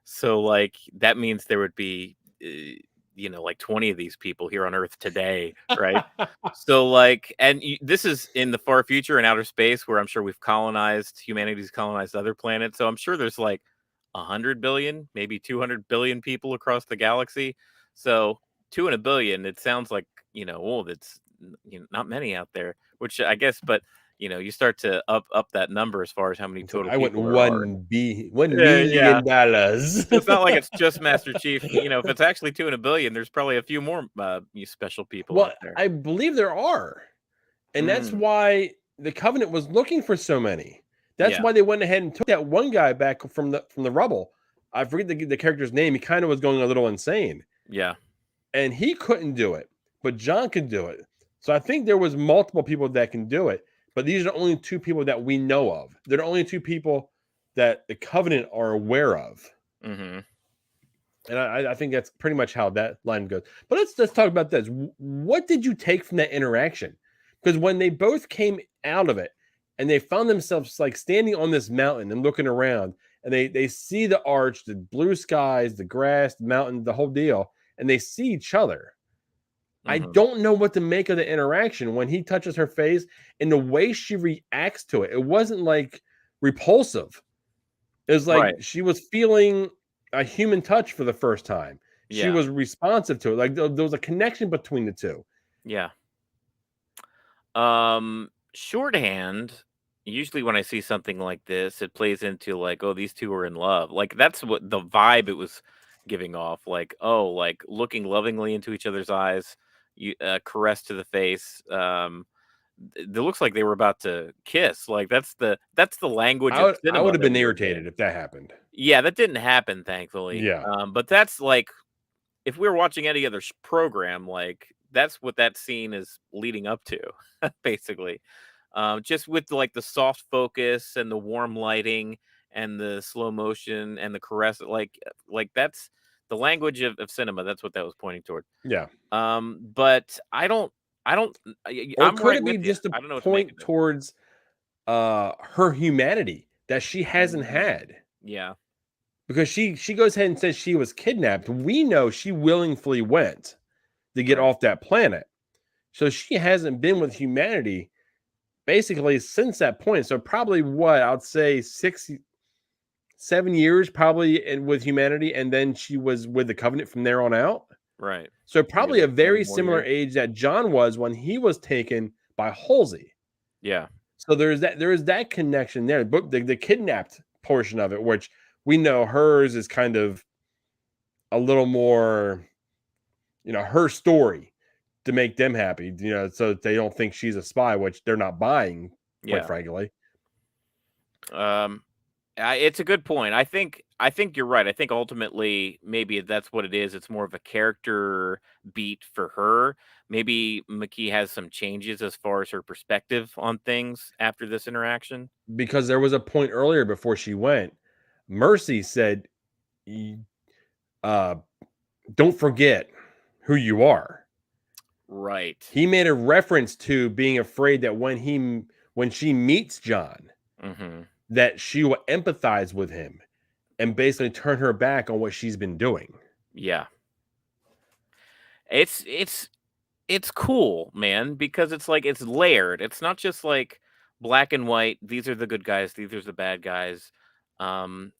So that means there would be 20 of these people here on Earth today, right? So this is in the far future in outer space where I'm sure humanity's colonized other planets. So I'm sure there's 100 billion, maybe 200 billion people across the galaxy. So 2 in a billion, it sounds like, that's not many out there, which I guess, but you start to up that number as far as how many total. I went $1 million. It's not like it's just Master Chief. If it's actually 2 in a billion, there's probably a few more special people out there. I believe there are. And that's why the Covenant was looking for so many. That's why they went ahead and took that one guy back from the rubble. I forget the character's name. He kind of was going a little insane. Yeah. And he couldn't do it, but John could do it. So I think there was multiple people that can do it, but these are the only 2 people that we know of. They're the only 2 people that the Covenant are aware of. Mm-hmm. And I think that's pretty much how that line goes. But let's talk about this. What did you take from that interaction? Because when they both came out of it, and they found themselves standing on this mountain and looking around, and they see the arch, the blue skies, the grass, the mountain, the whole deal, and they see each other. I don't know what to make of the interaction when he touches her face and the way she reacts to it. It wasn't repulsive. It was she was feeling a human touch for the first time. Yeah. She was responsive to it. There was a connection between the 2. Yeah. Shorthand. Usually when I see something like this, it plays into oh, these 2 are in love. That's what the vibe it was giving off. Looking lovingly into each other's eyes, caress to the face. it looks like they were about to kiss. Like that's the language I of would cinema have that been we were irritated getting. if that happened. Yeah, that didn't happen, thankfully. Yeah. But that's like if we were watching any other program, like that's what that scene is leading up to, basically. Just with like the soft focus and the warm lighting and the slow motion and the caress, like that's the language of cinema. That's what that was pointing toward. Yeah. But I don't. Or I'm could right it be with you. just a I don't know what to make of point it. towards her humanity that she hasn't had? Yeah, Because she goes ahead and says she was kidnapped. We know she willingly went to get right. off that planet. So she hasn't been with humanity basically since that point. So probably what I'd say 6-7 years probably with humanity, and then she was with the Covenant from there on out. Right. So Maybe probably a like 7 very more similar years. age that John was when he was taken by Halsey. Yeah. So there is that connection there. But the kidnapped portion of it, which we know hers is kind of a little more, her story to make them happy, so that they don't think she's a spy, which they're not buying, quite Yeah. frankly. Um, it's a good point. I think you're right. I think ultimately maybe that's what it is. It's more of a character beat for her. Maybe McKee has some changes as far as her perspective on things after this interaction. Because there was a point earlier before she went, Mercy said, "Y- uh, don't forget who you are." Right. He made a reference to being afraid that when she meets John, Hmm. that she will empathize with him and basically turn her back on what she's been doing. Yeah. It's cool, man, because it's like it's layered. It's not just like black and white. These are the good guys. These are the bad guys. Um,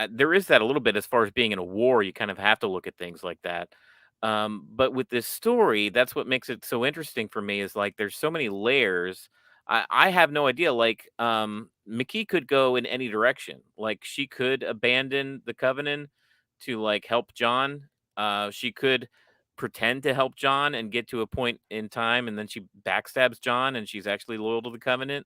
there is that a little bit as far as being in a war. You kind of have to look at things like that. But with this story, that's what makes it so interesting for me. Is like there's so many layers. I have no idea. Like McKee could go in any direction. Like she could abandon the Covenant to like help John. She could pretend to help John and get to a point in time, and then she backstabs John, and she's actually loyal to the Covenant.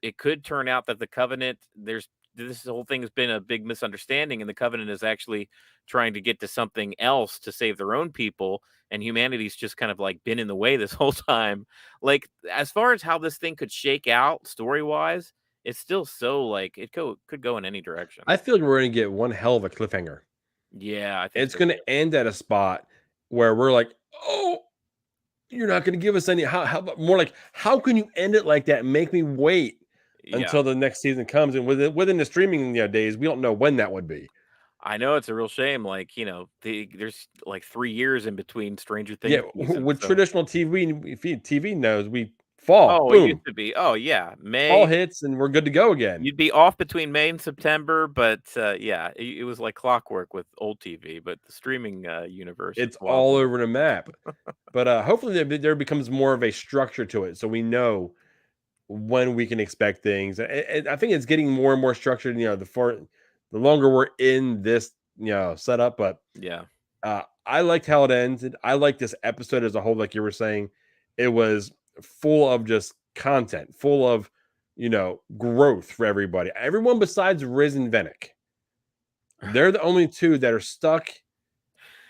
It could turn out that the Covenant, there's this whole thing has been a big misunderstanding, and the Covenant is actually trying to get to something else to save their own people, and humanity's just kind of like been in the way this whole time. Like as far as how this thing could shake out story wise, it's still so like could go in any direction. I feel like we're going to get one hell of a cliffhanger. Yeah, I think It's so going too. to end at a spot where we're like, oh, you're not going to give us any. How more like, how can you end it like that and make me wait Yeah. until the next season comes? And within the streaming days, we don't know when that would be. I know it's a real shame. Like, there's like 3 years in between Stranger Yeah, Things seasons. with So, traditional TV, if TV knows, we fall, oh, it used boom, to be. Oh, yeah, fall May. hits, and we're good to go again. You'd be off between May and September, but yeah, it was like clockwork with old TV. But the streaming universe, It's it's wild. all over the map. But hopefully there becomes more of a structure to it, so we know when we can expect things. And I think it's getting more and more structured. The longer we're in this setup. But Yeah, I liked how it ended. I like this episode as a whole. Like you were saying, it was full of just content, full of growth for everybody. Everyone besides Riz and Venick. They're the only two that are stuck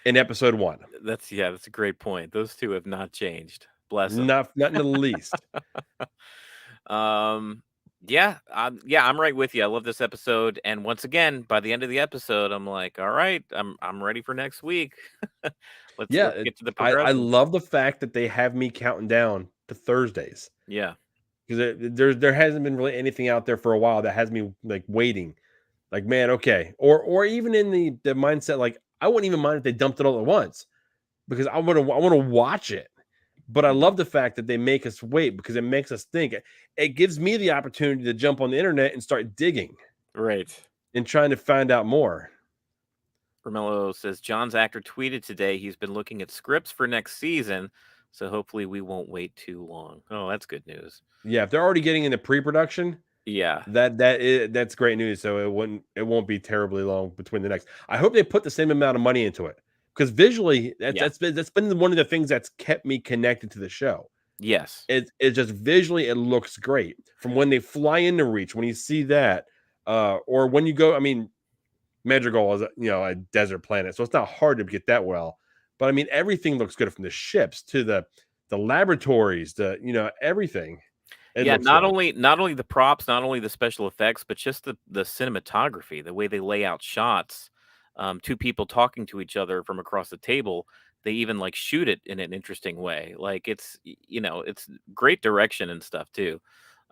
in episode 1. that's a great point. Those two have not changed. Bless them. Not in the least. Um, yeah, I'm right with you. I love this episode, and once again, by the end of the episode, I'm like, all right, I'm ready for next week. Yeah, Let's get to the I progression. love the fact that they have me counting down to Thursdays Yeah, because there hasn't been really anything out there for a while that has me like waiting, like man, okay, or even in the mindset like I wouldn't even mind if they dumped it all at once because I want to watch it, but I mhm, love the fact that they make us wait because it makes us think. It gives me the opportunity to jump on the internet and start digging right. and trying to find out more. Romello says John's actor tweeted today he's been looking at scripts for next season, so hopefully we won't wait too long. Oh, that's good news. Yeah, if they're already getting into pre-production, Yeah, that's great news. So it won't be terribly long between the next. I hope they put the same amount of money into it because visually yeah, that's been one of the things that's kept me connected to the show. Yes. It just visually it looks great. From when they fly into Reach, when you see that, or when you go, I mean, Madrigal is a desert planet, so it's not hard to get that well. But I mean, everything looks good from the ships to the laboratories, everything. It Yeah, looks good. not only the props, not only the special effects, but just the cinematography, the way they lay out shots, two people talking to each other from across the table. They even like shoot it in an interesting way. Like it's great direction and stuff too.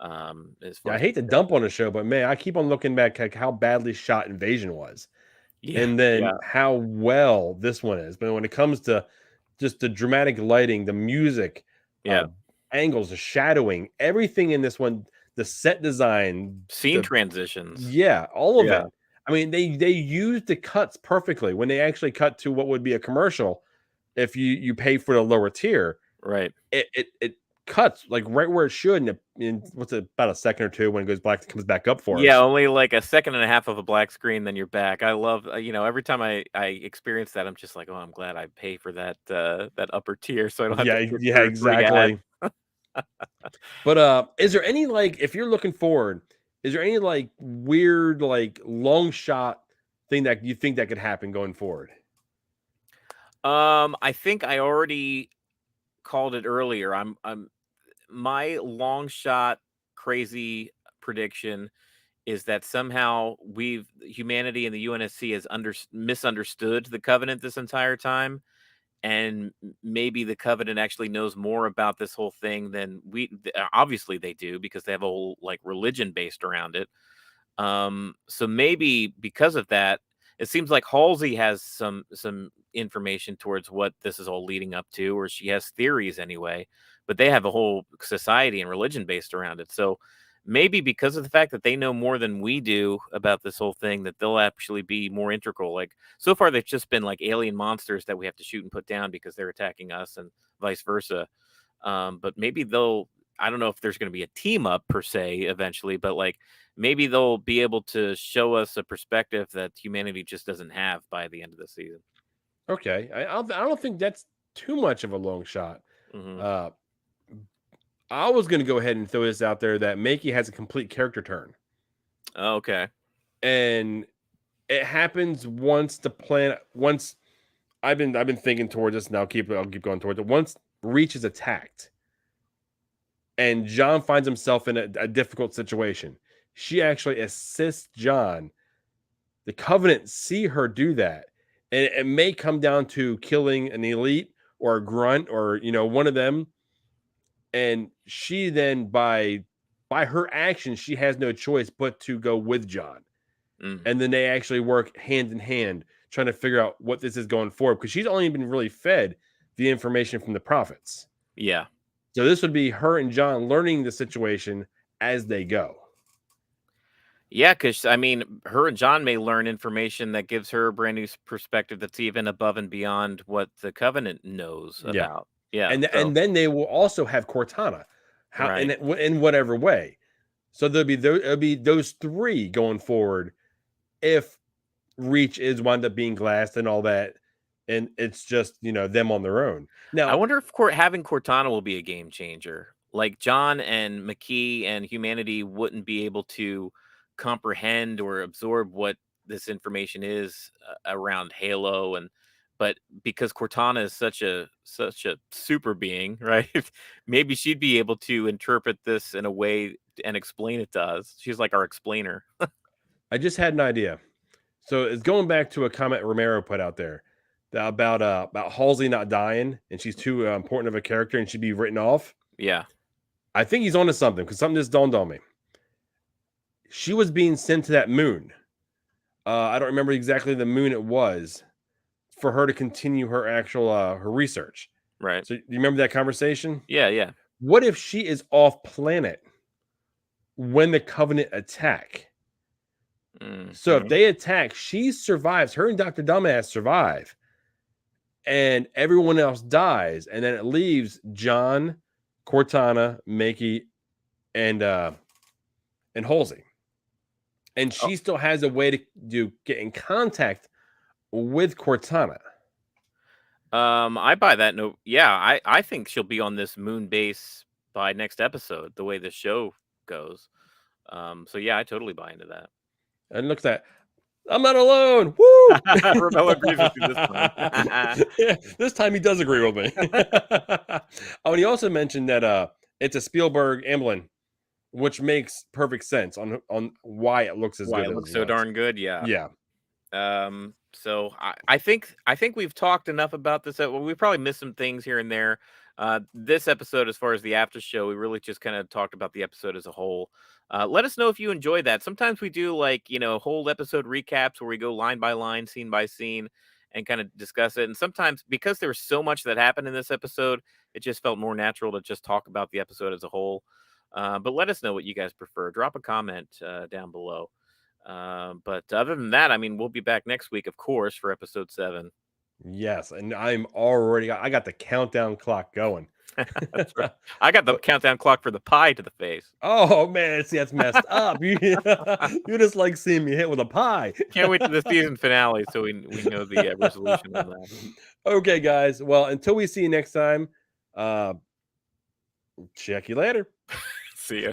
As Yeah, far I as hate to dump on the show, but man, I keep on looking back like how badly shot Invasion was, yeah, and then yeah, how well this one is. But when it comes to just the dramatic lighting, the music, uh, yeah, angles, the shadowing, everything in this one, the set design, scene the transitions. yeah, all of Yeah, it. I mean, they used the cuts perfectly when they actually cut to what would be a commercial. If you pay for the lower tier, right. it cuts like right where it should, and in what's it, about a second or two when it goes black, it comes back up for Yeah, us. only like a second and a half of a black screen, then you're back. I love, every time I experience that, I'm just like, oh, I'm glad I pay for that upper tier, so I don't have to Yeah, sit yeah, through 3 ads. exactly. But is there any like if you're looking forward, is there any like weird like long shot thing that you think that could happen going forward? I think I already called it earlier. I'm my long shot crazy prediction is that somehow humanity and the UNSC has misunderstood the Covenant this entire time, and maybe the Covenant actually knows more about this whole thing than obviously they do because they have a whole like religion based around it. So maybe because of that, it seems like Halsey has some information towards what this is all leading up to, or she has theories anyway. But they have a whole society and religion based around it. So maybe because of the fact that they know more than we do about this whole thing, that they'll actually be more integral. Like so far, they've just been like alien monsters that we have to shoot and put down because they're attacking us, and vice versa. But maybe they'll. I don't know if there's going to be a team up per se eventually, but like maybe they'll be able to show us a perspective that humanity just doesn't have by the end of the season. Okay, I don't think that's too much of a long shot. Hmm. Uh, I was going to go ahead and throw this out there that Makey has a complete character turn, Okay. and it happens once the planet once I've been thinking towards this, and I'll keep going towards it. Once Reach is attacked, and John finds himself in a difficult situation, she actually assists John. The Covenant see her do that, and it may come down to killing an elite or a grunt or one of them. And she then by her actions, she has no choice but to go with John. Hmm. And then they actually work hand in hand trying to figure out what this is going forward because she's only been really fed the information from the prophets. Yeah. So this would be her and John learning the situation as they go. Yeah, because I mean, her and John may learn information that gives her a brand new perspective that's even above and beyond what the Covenant knows Yeah. about. Yeah. And So then they will also have Cortana, how right. in whatever way. So there'll be those three going forward if Reach is wound up being glassed and all that, and it's just them on their own. I Now, wonder if having Cortana will be a game changer. Like John and Makee and humanity wouldn't be able to comprehend or absorb what this information is around Halo, and but because Cortana is such a super being, right? Maybe she'd be able to interpret this in a way and explain it to us. She's like our explainer. I just had an idea. So it's going back to a comment Romero put out there about Halsey not dying, and she's too important of a character and she'd be written off. Yeah. I think he's onto something because something just dawned on me. She was being sent to that moon. I don't remember exactly the moon it was for her to continue her actual her research. Right. So you remember that conversation? Yeah. Yeah. What if she is off planet when the Covenant attack? So if Mhm. they attack, she survives. Her and Dr. Dumbass survive. And everyone else dies. And then it leaves John, Cortana, Makey, and Halsey. And Oh, she still has a way to get in contact with Cortana. I buy that. No, yeah, I think she'll be on this moon base by next episode. The way the show goes. So yeah, I totally buy into that. And looks at, I'm not alone. Woo! Ravel agrees with you this time. Yeah, this time he does agree with me. Oh, and he also mentioned that it's a Spielberg emblem, which makes perfect sense on why it looks as Why good it as looks it so looks. darn good, yeah. Yeah. So I think we've talked enough about this. Well, we probably missed some things here and there. This episode, as far as the after show, we really just kind of talked about the episode as a whole. Let us know if you enjoy that. Sometimes we do whole episode recaps where we go line by line, scene by scene, and kind of discuss it. And sometimes because there was so much that happened in this episode, it just felt more natural to just talk about the episode as a whole. But let us know what you guys prefer. Drop a comment down below. But other than that, I mean, we'll be back next week, of course, for episode 7. Yes, and I got the countdown clock going. That's right. I got the countdown clock for the pie to the face. Oh man, see, that's messed up. You just like seeing me hit with a pie. Can't wait to the season finale so we know the resolution on that. Okay, guys. Well, until we see you next time, check you later. See ya.